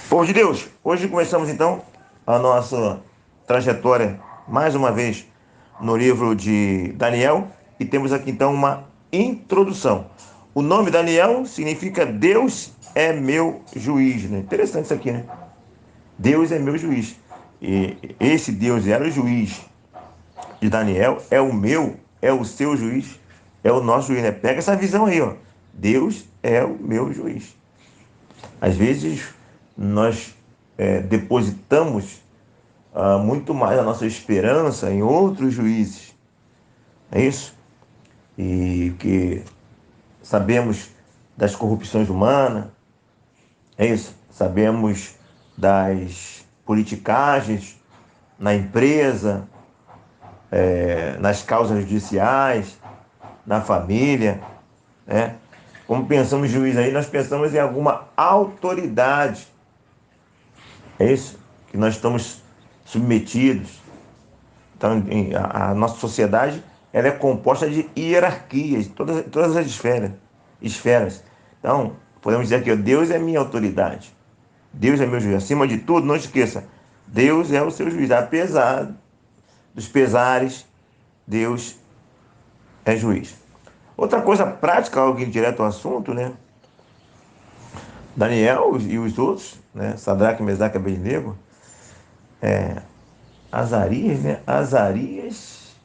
Povo de Deus, hoje começamos então a nossa trajetória, mais uma vez, no livro de Daniel, e temos aqui então uma introdução. O nome Daniel significa Deus é meu juiz, né? Interessante isso aqui, né? Deus é meu juiz. E esse Deus era o juiz de Daniel, é o meu, é o seu juiz, é o nosso juiz, né? Pega essa visão aí, ó. Deus é o meu juiz. Às vezes nós depositamos muito mais a nossa esperança em outros juízes, é isso? E que sabemos das corrupções humanas, é isso? Sabemos das politicagens na empresa, nas causas judiciais, na família, né? Como pensamos em juiz aí, nós pensamos em alguma autoridade, é isso? Que nós estamos submetidos. Então, a nossa sociedade ela é composta de hierarquias, todas as esferas. Então, podemos dizer que Deus é minha autoridade. Deus é meu juiz. Acima de tudo, não esqueça, Deus é o seu juiz. Apesar dos pesares, Deus é juiz. Outra coisa prática, alguém direto ao assunto, né? Daniel e os outros, né? Sadraque, Mesaque e Abednego, Azarias, né? Azarias,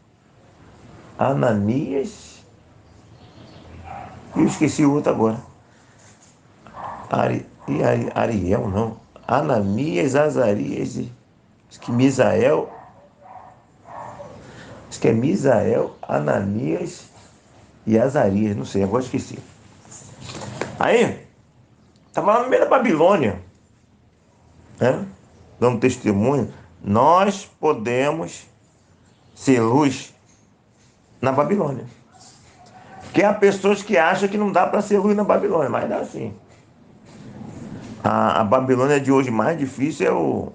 Ananias, e eu esqueci o outro agora. Ariel, não. Ananias, Azarias, acho que Misael, acho que é Misael, Ananias e Azarias, não sei, agora esqueci. Aí, estava lá no meio da Babilônia, né? Dando testemunho, nós podemos ser luz na Babilônia. Porque há pessoas que acham que não dá para ser luz na Babilônia, mas dá sim. A Babilônia de hoje mais difícil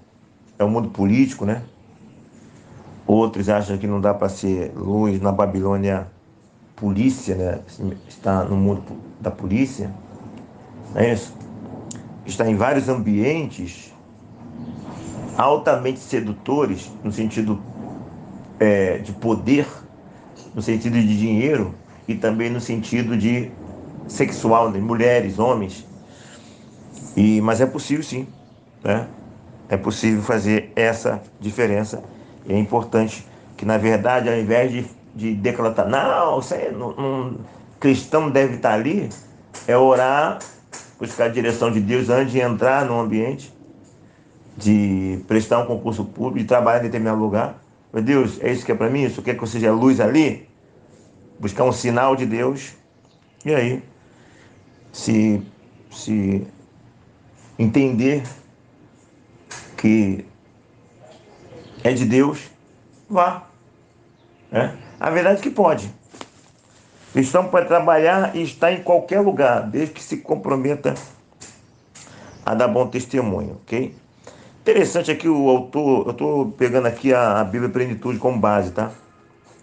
é o mundo político, né? Outros acham que não dá para ser luz na Babilônia polícia, né? Está no mundo da polícia, não é isso? Está em vários ambientes altamente sedutores, no sentido de poder, no sentido de dinheiro e também no sentido de sexual, né? Mulheres, homens. Mas é possível sim, né? É possível fazer essa diferença. E é importante que, na verdade, ao invés de declarar, não, isso aí, cristão deve estar ali, é orar, buscar a direção de Deus antes de entrar no ambiente, de prestar um concurso público, de trabalhar em determinado lugar. Meu Deus, é isso que é para mim? Isso quer que eu seja luz ali? Buscar um sinal de Deus. E aí, se, se entender que é de Deus, vá. Né? A verdade é que pode. Cristão pode trabalhar e estar em qualquer lugar, desde que se comprometa a dar bom testemunho, ok? Interessante aqui o autor, eu estou pegando aqui a Bíblia Plenitude como base, tá?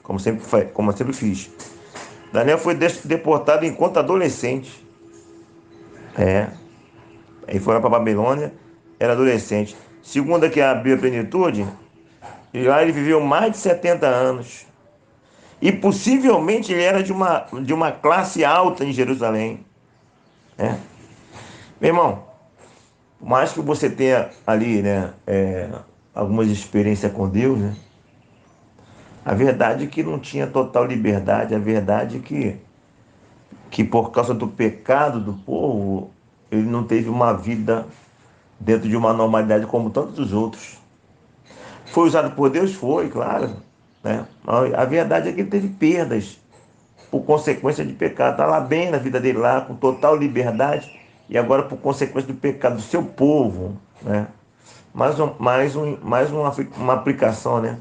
Como eu sempre fiz. Daniel foi deportado enquanto adolescente. É, aí foi lá para Babilônia, era adolescente. Segundo aqui a Bíblia Plenitude, e lá ele viveu mais de 70 anos. E possivelmente ele era de uma classe alta em Jerusalém. Né? Meu irmão, por mais que você tenha ali, né, algumas experiências com Deus, né, a verdade é que não tinha total liberdade, a verdade é que por causa do pecado do povo, ele não teve uma vida dentro de uma normalidade como tantos os outros. Foi usado por Deus? Foi, claro. Né? A verdade é que ele teve perdas por consequência de pecado. Está lá bem na vida dele, lá, com total liberdade, e agora por consequência do pecado do seu povo. Né? Mais uma aplicação, né?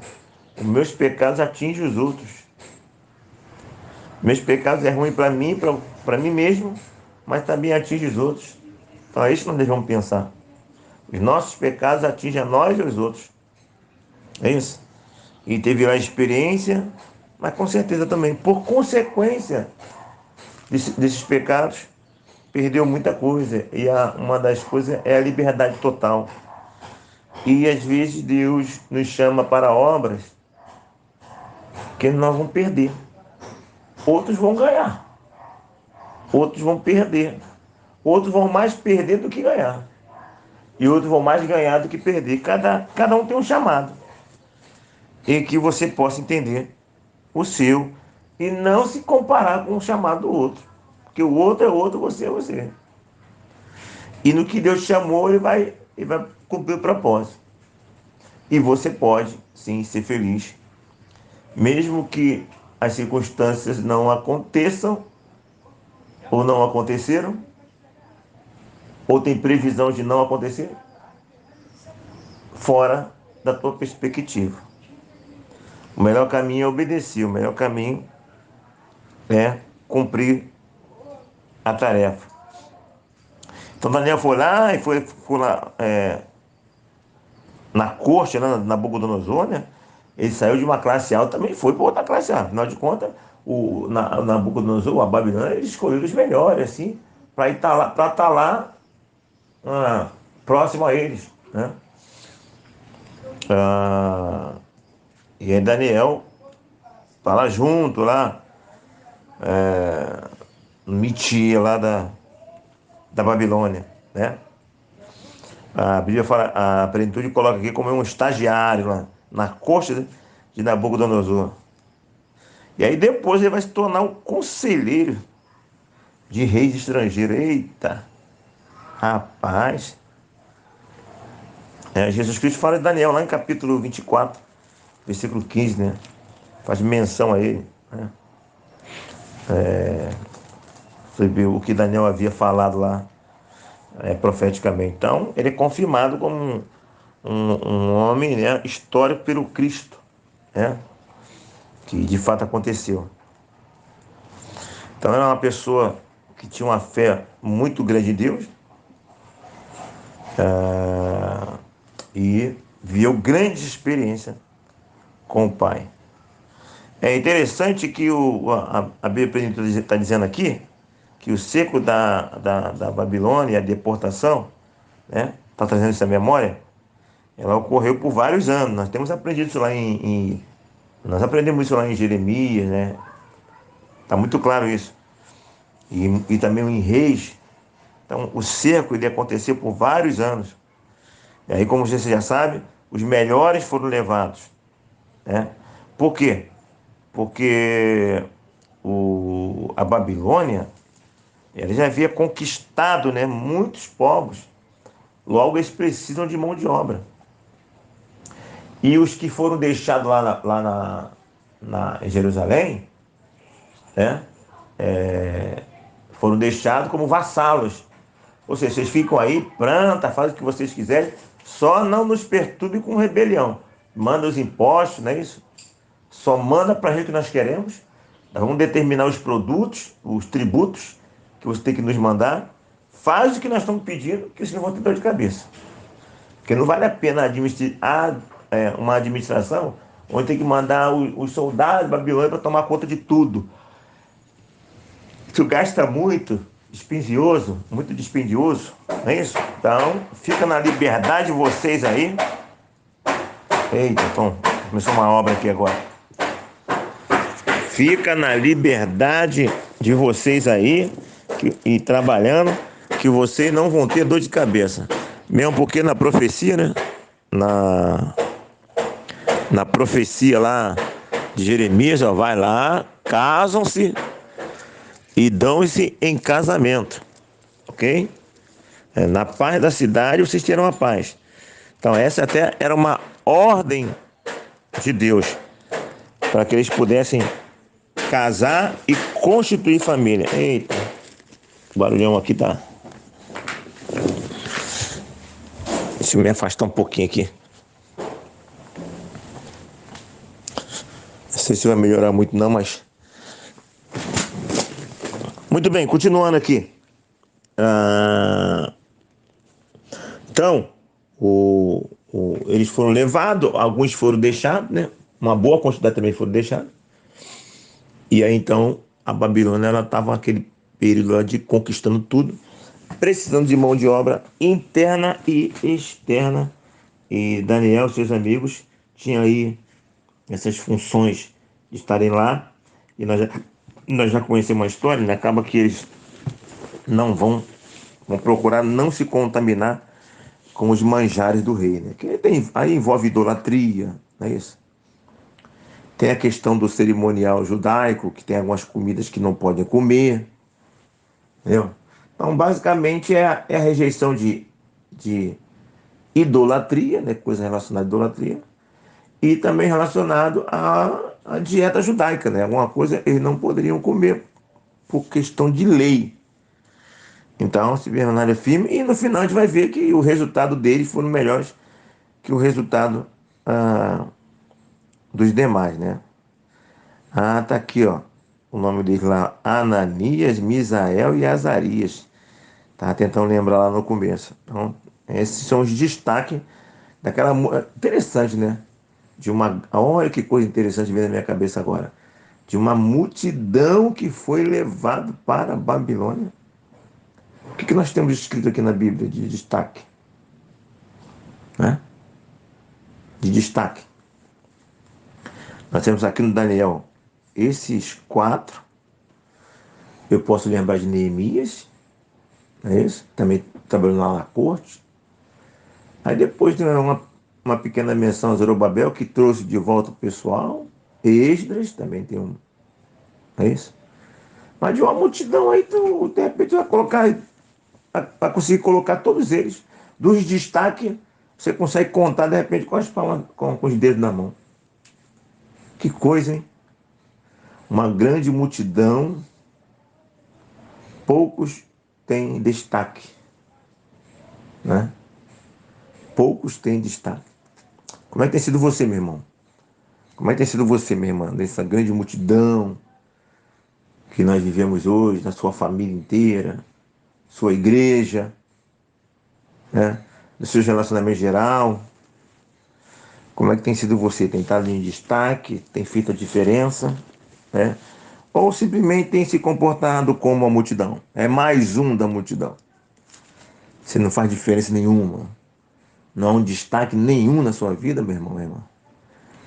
Os meus pecados atingem os outros. Meus pecados é ruim para mim, para mim mesmo, mas também atinge os outros. Então é isso que nós devemos pensar. Os nossos pecados atingem a nós e os outros. É isso. E teve lá a experiência, mas com certeza também, por consequência desses pecados, perdeu muita coisa. E uma das coisas é a liberdade total. E às vezes Deus nos chama para obras que nós vamos perder. Outros vão ganhar. Outros vão perder. Outros vão mais perder do que ganhar. E outros vão mais ganhar do que perder. Cada um tem um chamado. Em que você possa entender o seu e não se comparar com o chamado do outro. Porque o outro é outro, você é você. E no que Deus chamou, ele vai cumprir o propósito. E você pode, sim, ser feliz. Mesmo que as circunstâncias não aconteçam, ou não aconteceram, ou tem previsão de não acontecer, fora da tua perspectiva. O melhor caminho é obedecer, o melhor caminho é cumprir a tarefa. Então Daniel foi lá e foi lá na corte, né, na Nabucodonosor, né? Ele saiu de uma classe alta, também foi para outra classe alta. Afinal de contas, o Nabucodonosor, a Babilônia, ele escolheu os melhores, assim, para estar lá próximo a eles, né? E aí Daniel tá lá junto, lá, no Mitia, lá da Babilônia, né? A Bíblia fala, a plenitude coloca aqui como um estagiário lá, na corte de Nabucodonosor. E aí depois ele vai se tornar um conselheiro de reis estrangeiros. Eita, rapaz. Jesus Cristo fala de Daniel lá em capítulo 24, versículo 15, né? Faz menção a ele, né? Sobre o que Daniel havia falado lá profeticamente. Então, ele é confirmado como um homem, né, histórico pelo Cristo, né? Que de fato aconteceu. Então, era uma pessoa que tinha uma fé muito grande em Deus, e viveu grandes experiências com o Pai. É interessante que a Bíblia está dizendo aqui que o seco da Babilônia e a deportação, né, está trazendo essa memória, ela ocorreu por vários anos. Nós temos aprendido isso lá nós aprendemos isso lá em Jeremias, né? Está muito claro isso. E também em Reis. Então, o cerco ele aconteceu por vários anos. E aí, como você já sabe, os melhores foram levados, né? Por quê? Porque a Babilônia, ela já havia conquistado, né, muitos povos. Logo, eles precisam de mão de obra. E os que foram deixados em Jerusalém, né, foram deixados como vassalos. Ou seja, vocês ficam aí, planta, fazem o que vocês quiserem, só não nos perturbe com rebelião. Manda os impostos, não é isso? Só manda para a gente o que nós queremos. Nós vamos determinar os produtos, os tributos que você tem que nos mandar. Faz o que nós estamos pedindo, que senão vão ter dor de cabeça. Porque não vale a pena uma administração onde tem que mandar os soldados da Babilônia para tomar conta de tudo. Isso gasta muito, muito dispendioso, não é isso? Então, fica na liberdade de vocês aí. Eita, então, começou uma obra aqui agora. Fica na liberdade de vocês aí e trabalhando, que vocês não vão ter dor de cabeça. Mesmo porque na profecia, né? Na profecia lá de Jeremias, ó, vai lá, casam-se e dão-se em casamento, ok? Na paz da cidade vocês terão a paz. Então essa até era uma ordem de Deus, para que eles pudessem casar e constituir família. Eita, o barulhão aqui tá. Deixa eu me afastar um pouquinho aqui. Não sei se vai melhorar muito não, mas... Muito bem, continuando aqui. Então, eles foram levados, alguns foram deixados, né? Uma boa quantidade também foram deixados. E aí, então, a Babilônia, ela estava aquele período lá de conquistando tudo, precisando de mão de obra interna e externa. E Daniel e seus amigos tinham aí essas funções de estarem lá. E nós já conhecemos uma história, né? Acaba que eles não vão procurar não se contaminar com os manjares do rei, né? Que aí envolve idolatria, não é isso? Tem a questão do cerimonial judaico, que tem algumas comidas que não podem comer, entendeu? Então, basicamente, é a rejeição de idolatria, né? Coisa relacionada à idolatria, e também relacionado à dieta judaica, né? Alguma coisa eles não poderiam comer por questão de lei. Então, se permanecer firme, e no final a gente vai ver que o resultado deles foram melhores que o resultado dos demais, né? Ah, tá aqui, ó. O nome deles lá, Ananias, Misael e Azarias. Tava tentando lembrar lá no começo. Então, esses são os destaques daquela. Interessante, né? Olha que coisa interessante vem na minha cabeça agora. De uma multidão que foi levado para a Babilônia. O que nós temos escrito aqui na Bíblia de destaque? Né? De destaque. Nós temos aqui no Daniel esses quatro. Eu posso lembrar de Neemias, não é isso? Também trabalhou lá na corte. Aí depois tem uma pequena menção a Zorobabel, que trouxe de volta o pessoal. Esdras também tem um. Não é isso? Mas de uma multidão aí, tu, de repente, vai colocar. Vai conseguir colocar todos eles. Dos destaques, você consegue contar de repente com as palmas, com os dedos na mão. Que coisa, hein? Uma grande multidão, poucos têm destaque, né? Poucos têm destaque. Como é que tem sido você, meu irmão? Como é que tem sido você, minha irmã, dessa grande multidão que nós vivemos hoje, na sua família inteira, sua igreja, né? Dos seus relacionamentos geral? Como é que tem sido você? Tem estado em destaque? Tem feito a diferença? Né? Ou simplesmente tem se comportado como a multidão? É mais um da multidão. Você não faz diferença nenhuma. Não há um destaque nenhum na sua vida, meu irmão, minha irmã.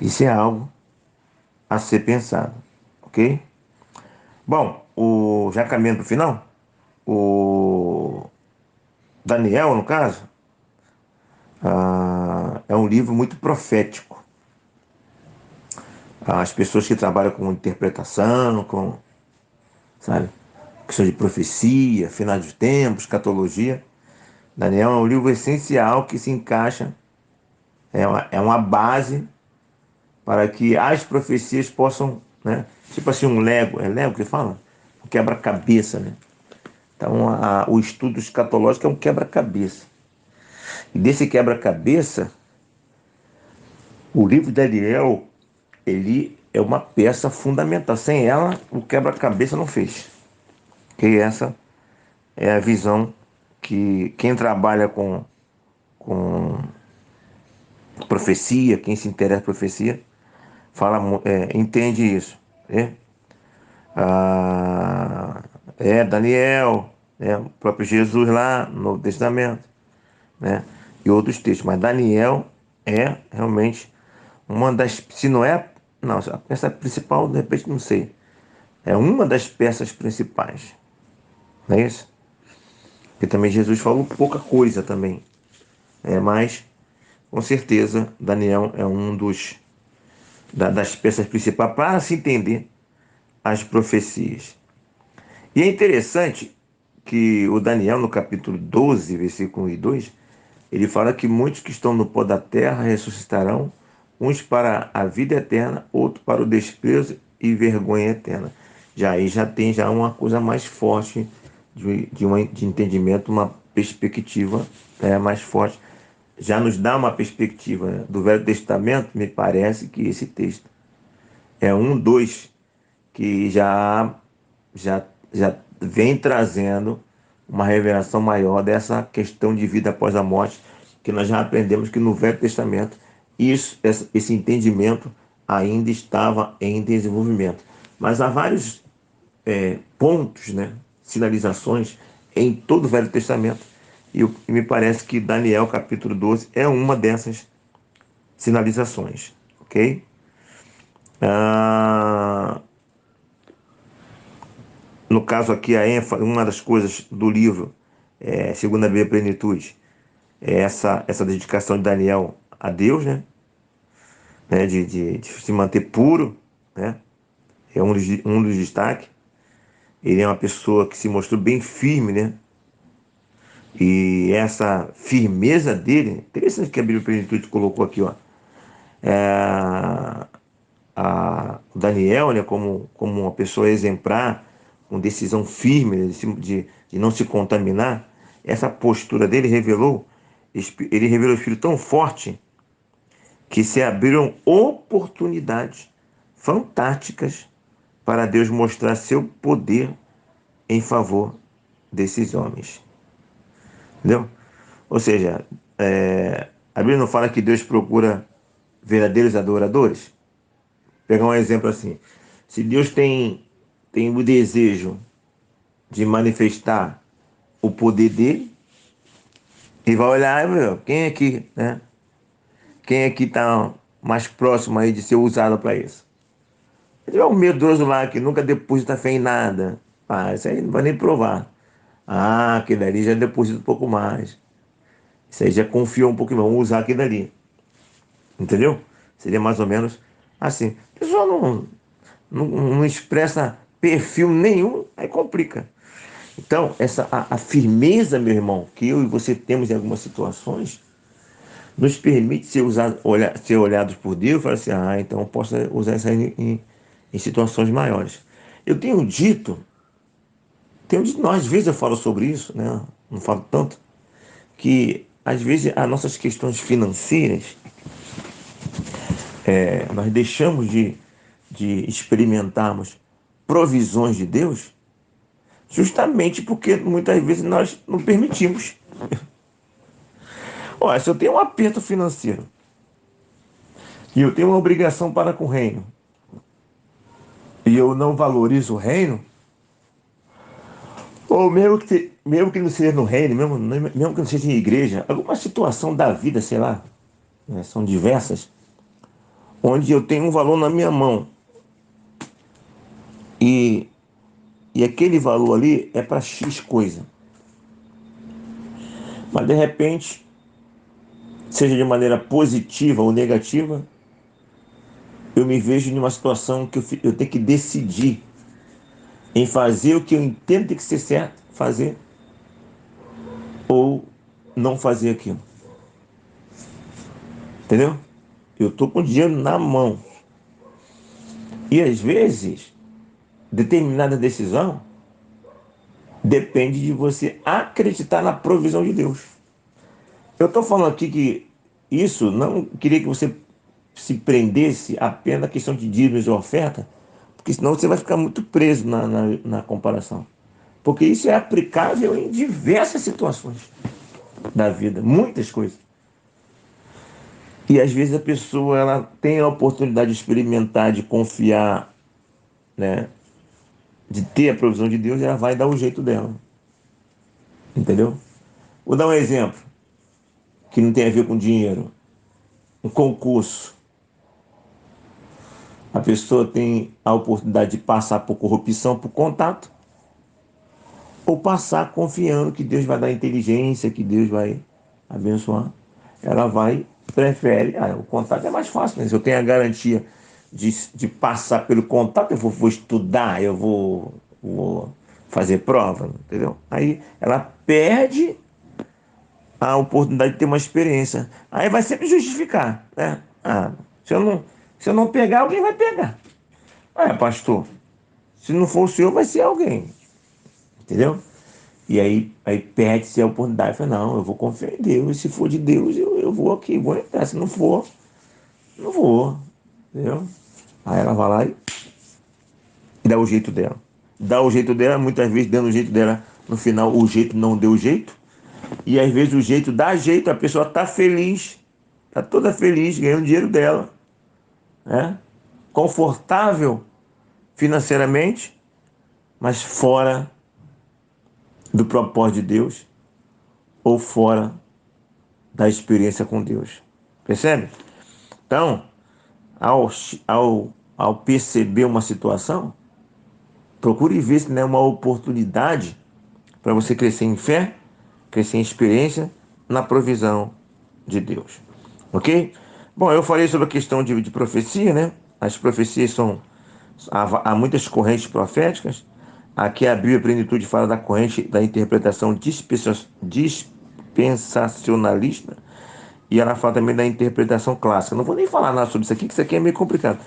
Isso é algo a ser pensado, ok? Bom, já caminhando para o final, o Daniel, no caso, é um livro muito profético. As pessoas que trabalham com interpretação, sabe, questão de profecia, final dos tempos, escatologia, Daniel é um livro essencial que se encaixa, é uma base para que as profecias possam, né, tipo assim, um Lego, é Lego que fala? Um quebra-cabeça, né? Então, o estudo escatológico é um quebra-cabeça. E desse quebra-cabeça, o livro de Daniel, ele é uma peça fundamental. Sem ela, o quebra-cabeça não fez. Que essa é a visão que quem trabalha com profecia, quem se interessa por profecia, entende isso. Né? Ah, Daniel, o próprio Jesus lá no Novo Testamento, né? E outros textos. Mas Daniel é realmente uma das, se não é, não, a peça principal, de repente não sei, é uma das peças principais, não é isso? Porque também Jesus falou pouca coisa também, mas com certeza Daniel é um das peças principais para se entender as profecias. E é interessante que o Daniel, no capítulo 12, versículo 1 e 2, ele fala que muitos que estão no pó da terra ressuscitarão, uns para a vida eterna, outros para o desprezo e vergonha eterna. Já aí já tem uma coisa mais forte de entendimento, uma perspectiva mais forte. Já nos dá uma perspectiva, né? Do Velho Testamento, me parece que esse texto é dois, que já vem trazendo uma revelação maior dessa questão de vida após a morte, que nós já aprendemos que no Velho Testamento esse entendimento ainda estava em desenvolvimento. Mas há vários pontos, né, sinalizações em todo o Velho Testamento. E me parece que Daniel capítulo 12 é uma dessas sinalizações, ok? No caso aqui, a ênfase, uma das coisas do livro, segundo a Bíblia Plenitude, é essa dedicação de Daniel a Deus, né, de se manter puro, né? É um dos destaques. Ele é uma pessoa que se mostrou bem firme, né? E essa firmeza dele, interessante que a Bíblia Plenitude colocou aqui, ó. O Daniel, né, como uma pessoa exemplar, com decisão firme, né, de não se contaminar, essa postura dele ele revelou o Espírito tão forte que se abriram oportunidades fantásticas para Deus mostrar seu poder em favor desses homens. Entendeu? Ou seja, a Bíblia não fala que Deus procura verdadeiros adoradores? Vou pegar um exemplo assim. Se Deus tem o desejo de manifestar o poder dele, ele vai olhar, meu, quem aqui, né? Quem aqui está mais próximo aí de ser usado para isso? Se tiver um medroso lá que nunca deposita fé em nada, isso aí não vai nem provar. Aquele ali já deposita um pouco mais. Isso aí já confiou um pouquinho, vamos usar aquele ali. Entendeu? Seria mais ou menos assim. O pessoal não expressa perfil nenhum, aí complica. Então, a firmeza, meu irmão, que eu e você temos em algumas situações, nos permite ser olhados por Deus e falar assim, então eu posso usar isso aí em situações maiores. Eu tenho dito, não, às vezes eu falo sobre isso, né? Não falo tanto, que às vezes as nossas questões financeiras, nós deixamos de experimentarmos provisões de Deus, justamente porque muitas vezes nós não permitimos. Olha, se eu tenho um aperto financeiro e eu tenho uma obrigação para com o reino, e eu não valorizo o reino, ou mesmo que não seja no reino, mesmo que não seja em igreja, alguma situação da vida, sei lá, né, são diversas, onde eu tenho um valor na minha mão e, e aquele valor ali é para X coisa. Mas de repente, seja de maneira positiva ou negativa, eu me vejo numa situação que eu tenho que decidir em fazer o que eu entendo ter que ser certo, fazer, ou não fazer aquilo. Entendeu? Eu estou com o dinheiro na mão. E às vezes, determinada decisão depende de você acreditar na provisão de Deus. Eu estou falando aqui que isso não queria que você se prendesse apenas na questão de dízimos e oferta, porque senão você vai ficar muito preso na comparação. Porque isso é aplicável em diversas situações da vida, muitas coisas. E às vezes a pessoa ela tem a oportunidade de experimentar, de confiar, né, de ter a provisão de Deus, e ela vai dar o jeito dela. Entendeu? Vou dar um exemplo que não tem a ver com dinheiro. Um concurso. A pessoa tem a oportunidade de passar por corrupção, por contato, ou passar confiando que Deus vai dar inteligência, que Deus vai abençoar. Ela prefere. O contato é mais fácil, né? Se eu tenho a garantia de passar pelo contato, eu vou estudar, vou fazer prova, entendeu? Aí ela perde a oportunidade de ter uma experiência. Aí vai sempre justificar, né? Se eu não pegar, alguém vai pegar. Pastor, se não for o senhor, vai ser alguém. Entendeu? E aí perde-se a oportunidade. Fala, não, eu vou confiar em Deus. Se for de Deus, eu vou aqui, vou entrar. Se não for, não vou. Entendeu? Aí ela vai lá e dá o jeito dela. Dá o jeito dela, muitas vezes dando o jeito dela, no final o jeito não deu jeito. E às vezes o jeito dá jeito, a pessoa tá feliz, tá toda feliz, ganhando dinheiro dela, né? Confortável financeiramente, mas fora do propósito de Deus ou fora da experiência com Deus. Percebe? Então, ao, ao perceber uma situação, procure ver se não é uma oportunidade para você crescer em fé, crescer em experiência na provisão de Deus. Ok? Bom, eu falei sobre a questão de profecia, né? As profecias são. Há muitas correntes proféticas. Aqui a Bíblia Plenitude fala da corrente da interpretação dispensacionalista. E ela fala também da interpretação clássica. Não vou nem falar nada sobre isso aqui, que isso aqui é meio complicado.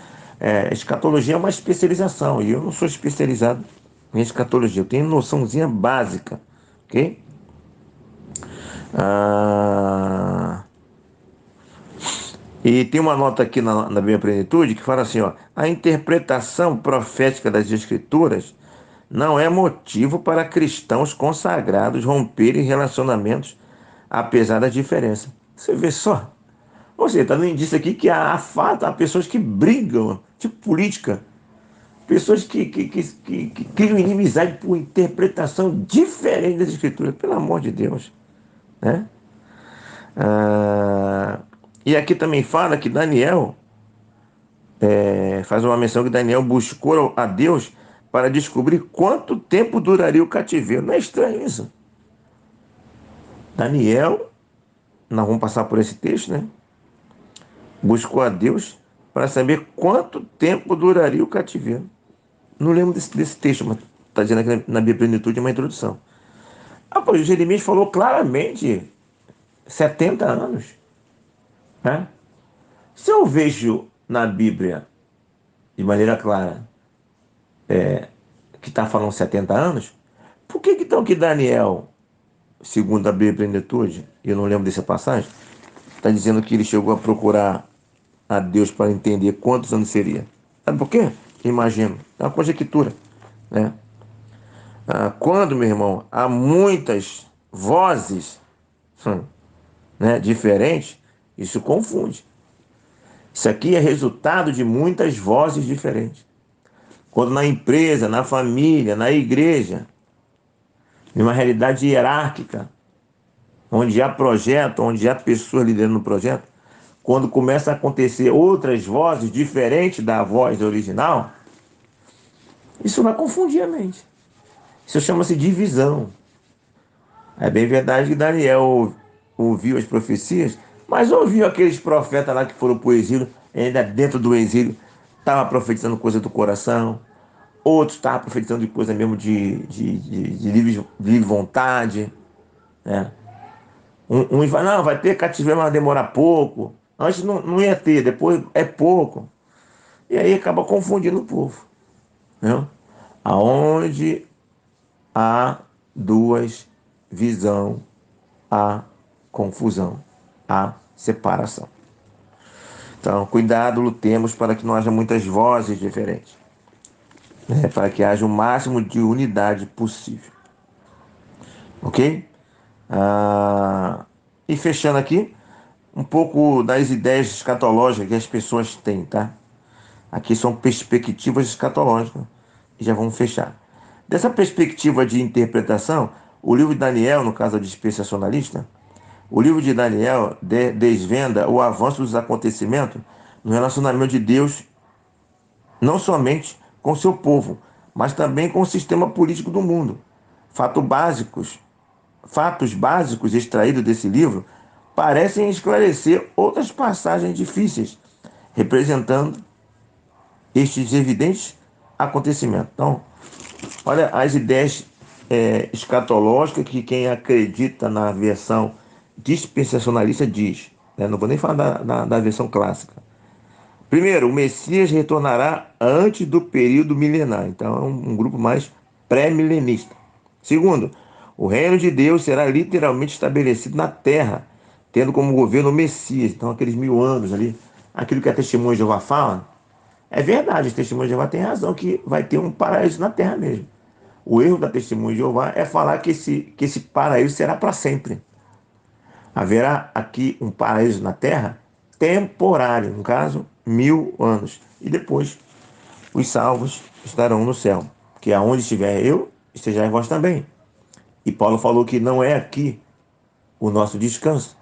Escatologia é uma especialização, e eu não sou especializado em escatologia. Eu tenho noçãozinha básica, ok? Ah, e tem uma nota aqui na Bíblia Plenitude que fala assim, ó, a interpretação profética das Escrituras não é motivo para cristãos consagrados romperem relacionamentos apesar da diferença. Você vê só? Ou seja, está dando indício aqui que há pessoas que brigam, tipo política, pessoas que criam inimizade por interpretação diferente das Escrituras, pelo amor de Deus, né? E aqui também fala que Daniel, faz uma menção que Daniel buscou a Deus para descobrir quanto tempo duraria o cativeiro. Não é estranho isso? Daniel, nós vamos passar por esse texto, né? Buscou a Deus para saber quanto tempo duraria o cativeiro. Não lembro desse texto, mas está dizendo aqui na Bíblia Plenitude, é uma introdução. Pois Jeremias falou claramente 70 anos, né? Se eu vejo na Bíblia, de maneira clara, que está falando 70 anos, por que então que Daniel, segundo a Bíblia Plenitude, eu não lembro dessa passagem, está dizendo que ele chegou a procurar a Deus para entender quantos anos seria? Sabe por quê? Imagino. É uma conjectura, né? Quando, meu irmão, há muitas vozes, né, diferentes, isso confunde. Isso aqui é resultado de muitas vozes diferentes. Quando na empresa, na família, na igreja, em uma realidade hierárquica, onde há projeto, onde há pessoas liderando o projeto, quando começa a acontecer outras vozes diferentes da voz original, isso vai confundir a mente. Isso chama-se divisão. É bem verdade que Daniel ouviu as profecias, mas ouviu aqueles profetas lá que foram para o exílio, ainda dentro do exílio, estava profetizando coisa do coração, outros estavam profetizando de coisa mesmo de livre vontade, né? Uns vai, não, vai ter cativeiro, mas vai demorar pouco. Antes não ia ter, depois é pouco. E aí acaba confundindo o povo, né? Aonde há duas visão, há confusão, há separação. Então, cuidado, lutemos para que não haja muitas vozes diferentes, né? Para que haja o máximo de unidade possível. Ok? E fechando aqui, um pouco das ideias escatológicas que as pessoas têm, tá? Aqui são perspectivas escatológicas. E já vamos fechar. Dessa perspectiva de interpretação, o livro de Daniel, no caso dispensacionalista, o livro de Daniel desvenda o avanço dos acontecimentos no relacionamento de Deus, não somente com seu povo, mas também com o sistema político do mundo. Fatos básicos, fatos básicos extraídos desse livro parecem esclarecer outras passagens difíceis, representando estes evidentes acontecimentos. Então, olha as ideias escatológicas que quem acredita na versão dispensacionalista diz, né? Não vou nem falar da versão clássica. Primeiro, o Messias retornará antes do período milenar. Então, é um grupo mais pré-milenista. Segundo, o reino de Deus será literalmente estabelecido na terra, tendo como governo o Messias. Então, aqueles 1000 anos ali, aquilo que a Testemunha de Jeová fala, é verdade, a Testemunha de Jeová tem razão que vai ter um paraíso na terra mesmo. O erro da Testemunha de Jeová é falar que esse paraíso será para sempre. Haverá aqui um paraíso na terra temporário, no caso, 1000 anos. E depois os salvos estarão no céu. Que aonde estiver eu, estejais vós também. E Paulo falou que não é aqui o nosso descanso.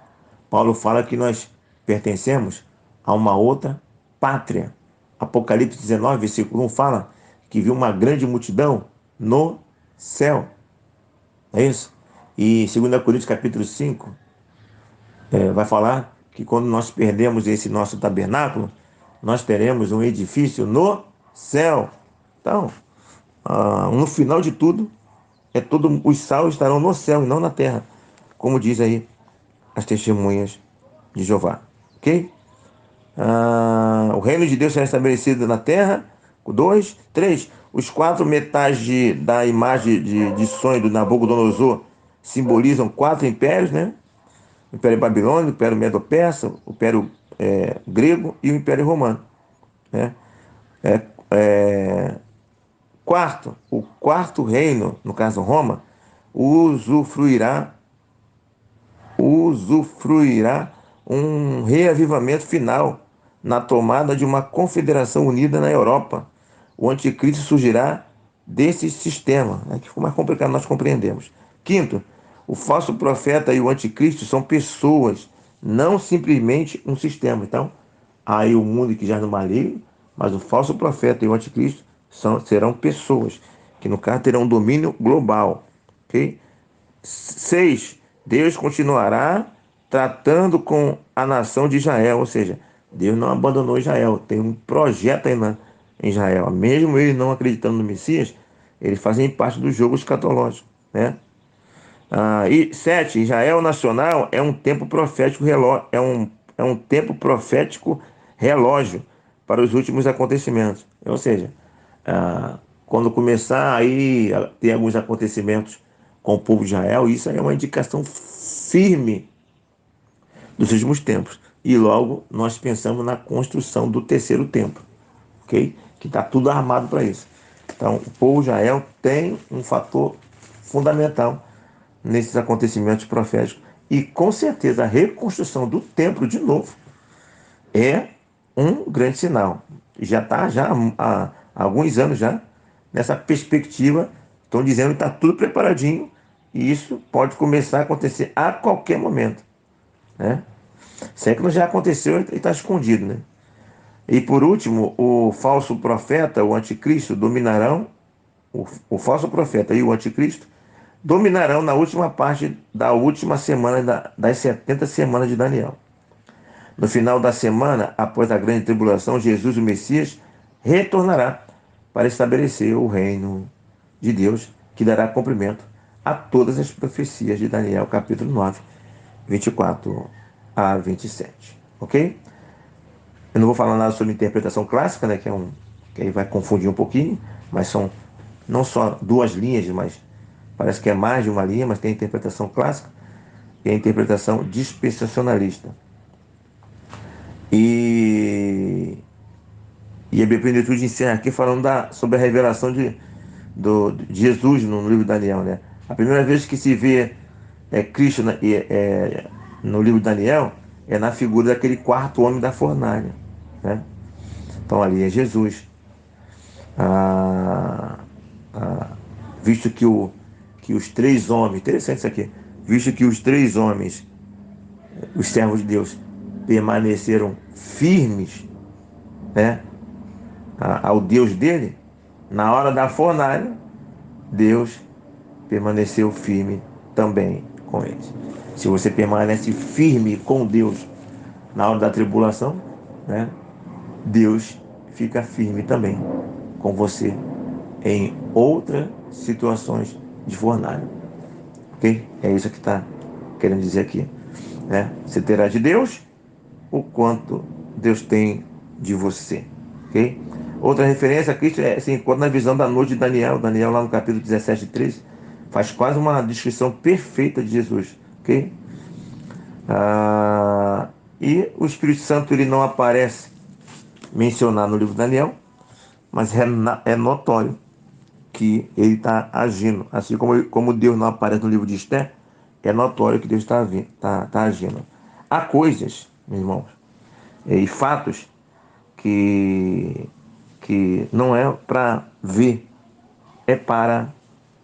Paulo fala que nós pertencemos a uma outra pátria. Apocalipse 19, versículo 1 fala que viu uma grande multidão no céu. É isso? E 2 Coríntios capítulo 5 vai falar que quando nós perdemos esse nosso tabernáculo, nós teremos um edifício no céu. Então, no final de tudo, todos os salvos estarão no céu e não na terra, como diz aí as testemunhas de Jeová. Ok? O reino de Deus será estabelecido na terra. 2, 3. Os quatro metais da imagem de sonho do Nabucodonosor simbolizam quatro impérios, né? O Império Babilônico, o Império Medo-Persa, o Império Grego e o Império Romano, né? É, é, o quarto reino, no caso Roma, usufruirá usufruirá um reavivamento final na tomada de uma confederação unida na Europa. O anticristo surgirá desse sistema, que ficou mais complicado nós compreendemos. Quinto, o falso profeta e o anticristo são pessoas, não simplesmente um sistema. Então, há aí o mundo que já no maligno, mas o falso profeta e o anticristo serão pessoas, que no caso terão um domínio global. Ok? 6. Deus continuará tratando com a nação de Israel, ou seja, Deus não abandonou Israel, tem um projeto aí em Israel. Mesmo eles não acreditando no Messias, eles fazem parte do jogo escatológico, né? E 7. Israel nacional é um tempo profético relógio, é um tempo profético relógio para os últimos acontecimentos. Ou seja, quando começar aí a ter alguns acontecimentos com o povo de Israel, isso aí é uma indicação firme dos últimos tempos. E logo nós pensamos na construção do terceiro templo, ok? Que está tudo armado para isso. Então, o povo de Israel tem um fator fundamental nesses acontecimentos proféticos. E com certeza a reconstrução do templo de novo é um grande sinal. Já está há alguns anos já nessa perspectiva. Estão dizendo que está tudo preparadinho e isso pode começar a acontecer a qualquer momento, né? Sempre já aconteceu e está escondido, né? E por último, o falso profeta, o anticristo, dominarão, o falso profeta e o anticristo dominarão na última parte da última semana das 70 semanas de Daniel. No final da semana, após a grande tribulação, Jesus, o Messias, retornará para estabelecer o reino de Deus, que dará cumprimento a todas as profecias de Daniel, capítulo 9, 24 a 27. Ok? Eu não vou falar nada sobre interpretação clássica, né, que aí vai confundir um pouquinho, mas são não só duas linhas, mas parece que é mais de uma linha, mas tem a interpretação clássica e a interpretação dispensacionalista. E a minha plenitude encerra aqui falando sobre a revelação de Jesus no livro de Daniel, né? A primeira vez que se vê Cristo no livro de Daniel é na figura daquele quarto homem da fornalha, né? Então ali é Jesus. Ah, ah, visto que os três homens, interessante isso aqui, visto que os três homens, os servos de Deus, permaneceram firmes, né, ao Deus dele, na hora da fornalha, Deus permaneceu firme também com eles. Se você permanece firme com Deus na hora da tribulação, né, Deus fica firme também com você em outras situações de fornalha. Ok? É isso que está querendo dizer aqui, né? Você terá de Deus o quanto Deus tem de você. Ok? Outra referência a Cristo se encontra na visão da noite de Daniel. Daniel, lá no capítulo 17 e 13, faz quase uma descrição perfeita de Jesus. Ok? E o Espírito Santo ele não aparece mencionado no livro de Daniel, mas é notório que ele está agindo. Assim como Deus não aparece no livro de Esté, é notório que Deus está agindo. Há coisas, meus irmãos, e fatos que não é para ver, é para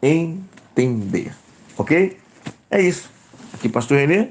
entender. Ok? É isso. Aqui, Pastor Renê.